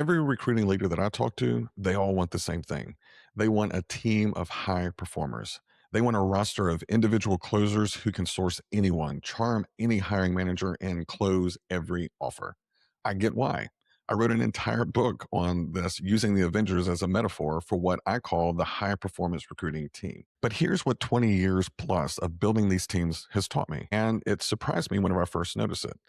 Every recruiting leader that I talk to, they all want the same thing. They want a team of high performers. They want a roster of individual closers who can source anyone, charm any hiring manager, and close every offer. I get why. I wrote an entire book on this using the Avengers as a metaphor for what I call the high performance recruiting team. But here's what 20 years plus of building these teams has taught me. And it surprised me whenever I first noticed it.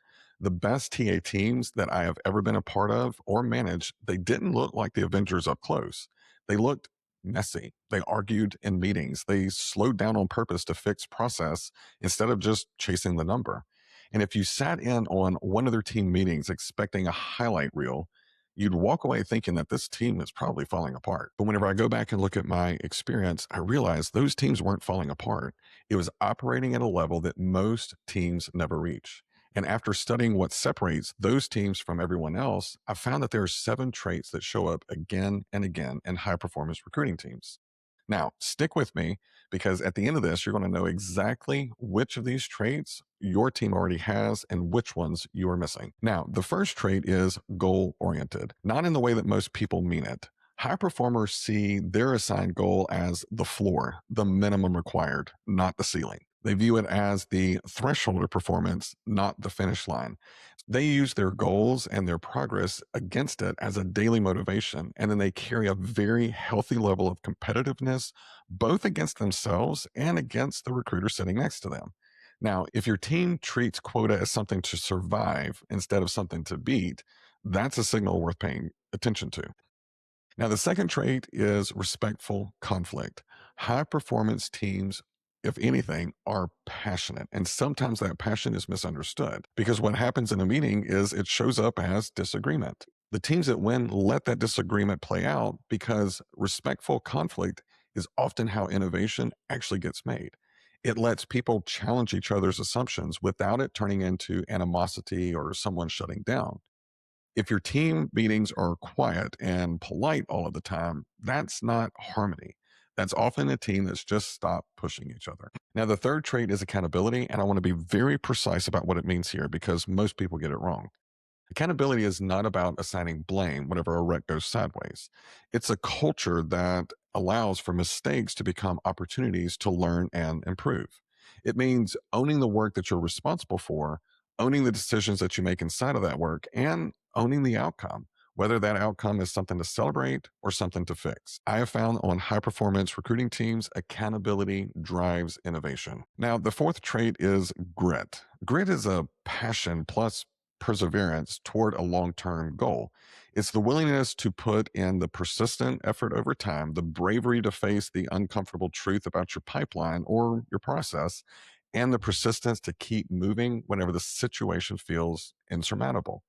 The best TA teams that I have ever been a part of or managed, they didn't look like the Avengers up close. They looked messy. They argued in meetings. They slowed down on purpose to fix process instead of just chasing the number. And if you sat in on one of their team meetings expecting a highlight reel, you'd walk away thinking that this team is probably falling apart. But whenever I go back and look at my experience, I realize those teams weren't falling apart. It was operating at a level that most teams never reach. And after studying what separates those teams from everyone else, I found that there are 7 traits that show up again and again in high performance recruiting teams. Now, stick with me because at the end of this, you're going to know exactly which of these traits your team already has and which ones you are missing. Now, the first trait is goal oriented, not in the way that most people mean it. High performers see their assigned goal as the floor, the minimum required, not the ceiling. They view it as the threshold of performance, not the finish line. They use their goals and their progress against it as a daily motivation. And then they carry a very healthy level of competitiveness, both against themselves and against the recruiter sitting next to them. Now, if your team treats quota as something to survive instead of something to beat, that's a signal worth paying attention to. Now, the second trait is respectful conflict. High performance teams, if anything, are passionate. And sometimes that passion is misunderstood because what happens in a meeting is it shows up as disagreement. The teams that win let that disagreement play out because respectful conflict is often how innovation actually gets made. It lets people challenge each other's assumptions without it turning into animosity or someone shutting down. If your team meetings are quiet and polite all of the time, that's not harmony. That's often a team that's just stopped pushing each other. Now, the third trait is accountability, and I want to be very precise about what it means here because most people get it wrong. Accountability is not about assigning blame whenever a wreck goes sideways. It's a culture that allows for mistakes to become opportunities to learn and improve. It means owning the work that you're responsible for, owning the decisions that you make inside of that work, and owning the outcome, whether that outcome is something to celebrate or something to fix. I have found on high performance recruiting teams, accountability drives innovation. Now, the fourth trait is grit. Grit is a passion plus perseverance toward a long term goal. It's the willingness to put in the persistent effort over time, the bravery to face the uncomfortable truth about your pipeline or your process, and the persistence to keep moving whenever the situation feels insurmountable.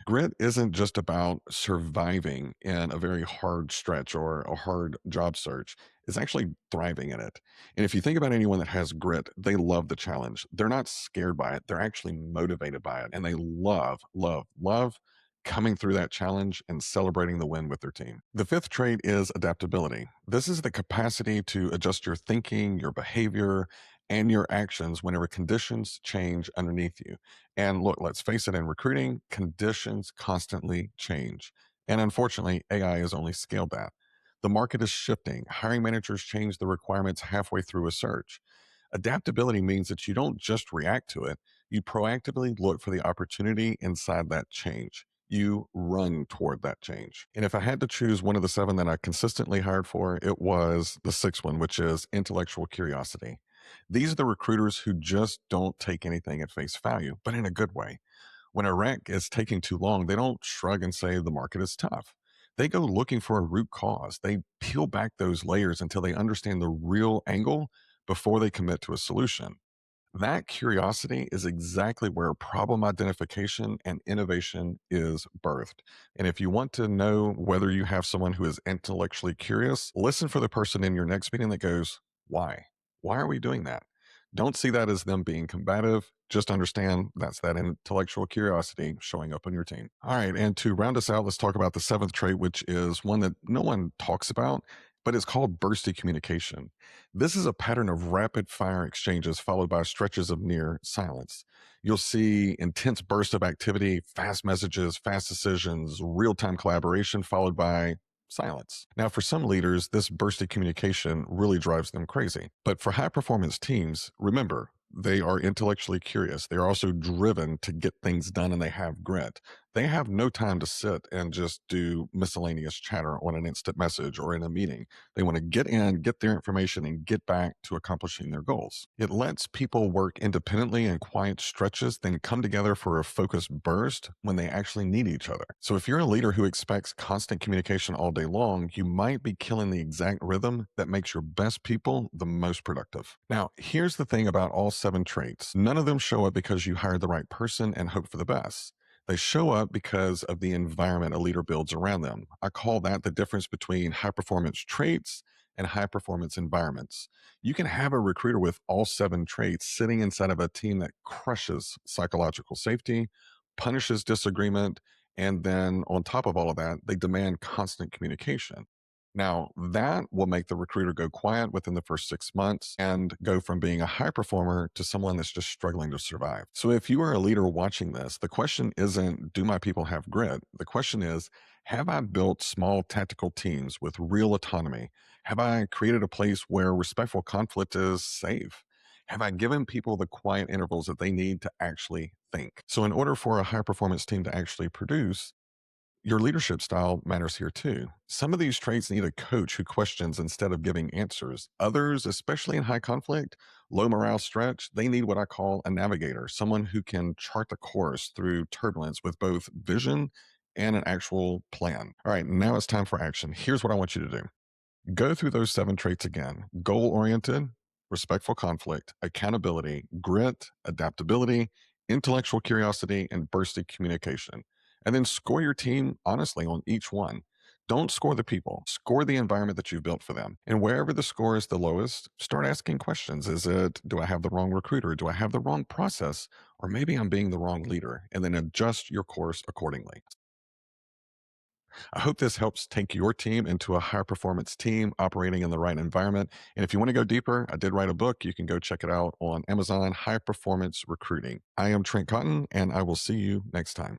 Grit isn't just about surviving in a very hard stretch or a hard job search. It's actually thriving in it. And if you think about anyone that has grit, they love the challenge. They're not scared by it. They're actually motivated by it. And they love, love, love coming through that challenge and celebrating the win with their team. The fifth trait is adaptability. This is the capacity to adjust your thinking, your behavior, and your actions whenever conditions change underneath you. And look, let's face it, in recruiting, conditions constantly change. And unfortunately, AI has only scaled that. The market is shifting. Hiring managers change the requirements halfway through a search. Adaptability means that you don't just react to it, you proactively look for the opportunity inside that change. You run toward that change. And if I had to choose one of the 7 that I consistently hired for, it was the 6th one, which is intellectual curiosity. These are the recruiters who just don't take anything at face value, but in a good way. When a rec is taking too long, they don't shrug and say the market is tough. They go looking for a root cause. They peel back those layers until they understand the real angle before they commit to a solution. That curiosity is exactly where problem identification and innovation is birthed. And if you want to know whether you have someone who is intellectually curious, listen for the person in your next meeting that goes, why? Why are we doing that? Don't see that as them being combative. Just understand that's that intellectual curiosity showing up on your team. All right. And to round us out, let's talk about the 7th trait, which is one that no one talks about. but it's called bursty communication. This is a pattern of rapid fire exchanges followed by stretches of near silence. You'll see intense bursts of activity, fast messages, fast decisions, real time collaboration, followed by silence. Now, for some leaders, this bursty communication really drives them crazy. But for high performance teams, remember, they are intellectually curious. They're also driven to get things done and they have grit. They have no time to sit and just do miscellaneous chatter on an instant message or in a meeting. They want to get in, get their information, and get back to accomplishing their goals. It lets people work independently in quiet stretches, then come together for a focused burst when they actually need each other. So, if you're a leader who expects constant communication all day long, you might be killing the exact rhythm that makes your best people the most productive. Now, here's the thing about all 7 traits: none of them show up because you hired the right person and hope for the best. They show up because of the environment a leader builds around them. I call that the difference between high performance traits and high performance environments. You can have a recruiter with all 7 traits sitting inside of a team that crushes psychological safety, punishes disagreement, and then on top of all of that, they demand constant communication. Now, that will make the recruiter go quiet within the first 6 months and go from being a high performer to someone that's just struggling to survive. So, if you are a leader watching this, the question isn't, do my people have grit? The question is, have I built small tactical teams with real autonomy? Have I created a place where respectful conflict is safe? Have I given people the quiet intervals that they need to actually think? So, in order for a high performance team to actually produce, your leadership style matters here too. Some of these traits need a coach who questions instead of giving answers. Others, especially in high conflict, low morale stretch, they need what I call a navigator, someone who can chart the course through turbulence with both vision and an actual plan. All right, now it's time for action. Here's what I want you to do. Go through those 7 traits again: goal oriented, respectful conflict, accountability, grit, adaptability, intellectual curiosity, and bursty communication. And then score your team honestly on each one. Don't score the people, score the environment that you've built for them. And wherever the score is the lowest, start asking questions. Is it, do I have the wrong recruiter? Do I have the wrong process? Or maybe I'm being the wrong leader? And then adjust your course accordingly. I hope this helps take your team into a high performance team operating in the right environment. And if you want to go deeper, I did write a book. You can go check it out on Amazon: High Performance Recruiting. I am Trent Cotton, and I will see you next time.